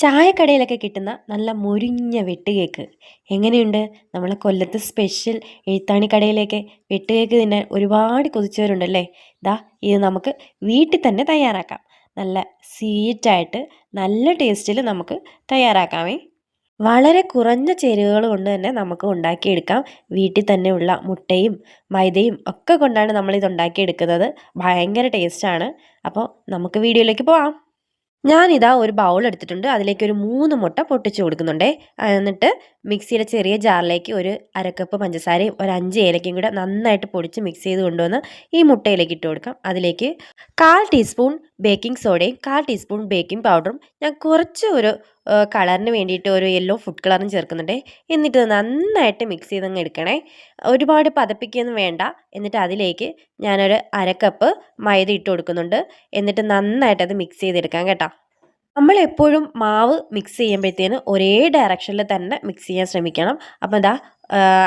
ചായക്കടയിലൊക്കെ കിട്ടുന്ന നല്ല മൊരിഞ്ഞ വെട്ടുകേക്ക് എങ്ങനെയുണ്ട്? നമ്മളെ കൊല്ലത്ത് സ്പെഷ്യൽ എഴുത്താണി കടയിലേക്ക് വെട്ടുകേക്ക് തിന്നാൻ ഒരുപാട് കൊതിച്ചവരുണ്ടല്ലേ? ദാ ഇത് നമുക്ക് വീട്ടിൽ തന്നെ തയ്യാറാക്കാം. നല്ല സ്വീറ്റായിട്ട് നല്ല ടേസ്റ്റിൽ നമുക്ക് തയ്യാറാക്കാമേ. വളരെ കുറഞ്ഞ ചേരുവകൾ കൊണ്ട് തന്നെ നമുക്ക് ഉണ്ടാക്കിയെടുക്കാം. വീട്ടിൽ തന്നെയുള്ള മുട്ടയും മൈദയും ഒക്കെ കൊണ്ടാണ് നമ്മളിത് ഉണ്ടാക്കിയെടുക്കുന്നത്. ഭയങ്കര ടേസ്റ്റാണ്. അപ്പോൾ നമുക്ക് വീഡിയോയിലേക്ക് പോവാം. ഞാനിതാ ഒരു ബൗൾ എടുത്തിട്ടുണ്ട്. അതിലേക്ക് ഒരു 3 മുട്ട പൊട്ടിച്ച് കൊടുക്കുന്നുണ്ടേ. എന്നിട്ട് മിക്സിയുടെ ചെറിയ ജാറിലേക്ക് ഒരു അരക്കപ്പ് പഞ്ചസാരയും ഒരു 5 ഏലക്കയും കൂടെ നന്നായിട്ട് പൊടിച്ച് മിക്സ് ചെയ്ത് കൊണ്ടുവന്ന് ഈ മുട്ടയിലേക്ക് ഇട്ട് കൊടുക്കാം. അതിലേക്ക് 1/4 ടീസ്പൂൺ ബേക്കിംഗ് സോഡയും 1/4 ടീസ്പൂൺ ബേക്കിംഗ് പൗഡറും ഞാൻ കുറച്ച് ഒരു കളറിന് വേണ്ടിയിട്ട് ഒരു യെല്ലോ ഫുഡ് കളറും ചേർക്കുന്നുണ്ടേ. എന്നിട്ട് നന്നായിട്ട് മിക്സ് ചെയ്തങ്ങ് എടുക്കണേ. ഒരുപാട് പതപ്പിക്കുകയൊന്നും വേണ്ട. എന്നിട്ട് അതിലേക്ക് ഞാനൊരു അരക്കപ്പ് മൈദ ഇട്ട് കൊടുക്കുന്നുണ്ട്. എന്നിട്ട് നന്നായിട്ട് അത് മിക്സ് ചെയ്തെടുക്കാം കേട്ടോ. നമ്മളെപ്പോഴും മാവ് മിക്സ് ചെയ്യുമ്പോഴത്തേന് ഒരേ ഡയറക്ഷനിൽ തന്നെ മിക്സ് ചെയ്യാൻ ശ്രമിക്കണം. അപ്പോൾ ഇതാ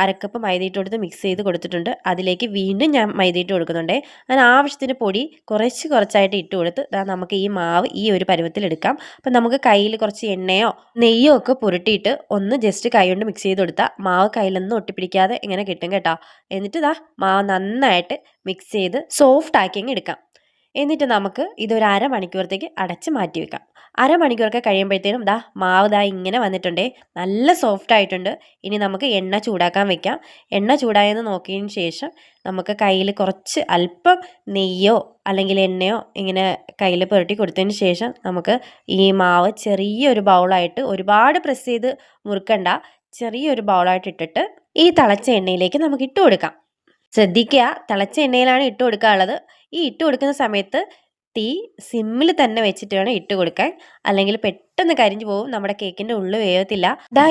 അരക്കപ്പ് മൈദ ഇട്ട് കൊടുത്ത് മിക്സ് ചെയ്ത് കൊടുത്തിട്ടുണ്ട്. അതിലേക്ക് വീണ്ടും ഞാൻ മൈദ ഇട്ട് കൊടുക്കുന്നുണ്ട്. അതിന് ആവശ്യത്തിന് പൊടി കുറച്ച് കുറച്ചായിട്ട് ഇട്ട് കൊടുത്ത് നമുക്ക് ഈ മാവ് ഈ ഒരു പരുവത്തിലെടുക്കാം. അപ്പം നമുക്ക് കയ്യിൽ കുറച്ച് എണ്ണയോ നെയ്യോ ഒക്കെ പുരട്ടിയിട്ട് ഒന്ന് ജസ്റ്റ് കൈ കൊണ്ട് മിക്സ് ചെയ്ത് കൊടുത്താൽ മാവ് കയ്യിലൊന്നും ഒട്ടിപ്പിടിക്കാതെ ഇങ്ങനെ കിട്ടും കേട്ടോ. എന്നിട്ട് മാവ് നന്നായിട്ട് മിക്സ് ചെയ്ത് സോഫ്റ്റ് ആക്കി എടുക്കാം. എന്നിട്ട് നമുക്ക് ഇതൊരു അരമണിക്കൂറത്തേക്ക് അടച്ച് മാറ്റി വെക്കാം. അരമണിക്കൂറൊക്കെ കഴിയുമ്പോഴത്തേനും മാവ് ഇങ്ങനെ വന്നിട്ടുണ്ടേ. നല്ല സോഫ്റ്റ് ആയിട്ടുണ്ട്. ഇനി നമുക്ക് എണ്ണ ചൂടാക്കാൻ വെക്കാം. എണ്ണ ചൂടായെന്ന് നോക്കിയതിന് ശേഷം നമുക്ക് കയ്യിൽ കുറച്ച് അല്പം നെയ്യോ അല്ലെങ്കിൽ എണ്ണയോ ഇങ്ങനെ കയ്യിൽ പുരട്ടി കൊടുത്തതിന് ശേഷം നമുക്ക് ഈ മാവ് ചെറിയൊരു ബൗളായിട്ട് ഒരുപാട് പ്രസ് ചെയ്ത് മുറുക്കണ്ട, ചെറിയൊരു ബൗളായിട്ട് ഇട്ടിട്ട് ഈ തിളച്ച എണ്ണയിലേക്ക് നമുക്ക് ഇട്ട് കൊടുക്കാം. ശ്രദ്ധിക്കുക, തിളച്ച എണ്ണയിലാണ് ഇട്ട് കൊടുക്കാനുള്ളത്. ഈ ഇട്ട് കൊടുക്കുന്ന സമയത്ത് തീ സിമ്മിൽ തന്നെ വെച്ചിട്ട് വേണം ഇട്ട് കൊടുക്കാൻ, അല്ലെങ്കിൽ പെട്ടെന്ന് കരിഞ്ഞു പോകും, നമ്മുടെ കേക്കിൻ്റെ ഉള്ളിൽ വേവത്തില്ല.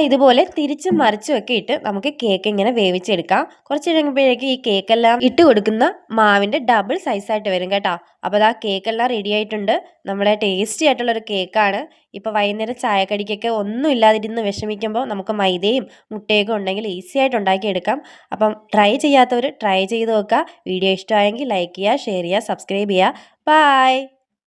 ഇതുപോലെ തിരിച്ചും മറിച്ചും ഒക്കെ ഇട്ട് നമുക്ക് കേക്ക് ഇങ്ങനെ വേവിച്ചെടുക്കാം. കുറച്ച് കഴിയുമ്പോഴേക്കും ഈ കേക്കെല്ലാം ഇട്ട് കൊടുക്കുന്ന മാവിൻ്റെ ഡബിൾ സൈസായിട്ട് വരും കേട്ടോ. അപ്പോൾ കേക്കെല്ലാം റെഡി ആയിട്ടുണ്ട്. നമ്മുടെ ടേസ്റ്റി ആയിട്ടുള്ളൊരു കേക്കാണ്. ഇപ്പോൾ വൈകുന്നേരം ചായക്കടിക്കൊക്കെ ഒന്നും ഇല്ലാതിരുന്ന് വിഷമിക്കുമ്പോൾ നമുക്ക് മൈദയും മുട്ടയൊക്കെ ഉണ്ടെങ്കിൽ ഈസി ആയിട്ട് ഉണ്ടാക്കിയെടുക്കാം. അപ്പം ട്രൈ ചെയ്യാത്തവർ ട്രൈ ചെയ്ത് നോക്കുക. വീഡിയോ ഇഷ്ടമായെങ്കിൽ ലൈക്ക് ചെയ്യുക, ഷെയർ ചെയ്യുക, സബ്സ്ക്രൈബ് ചെയ്യുക. ബൈ.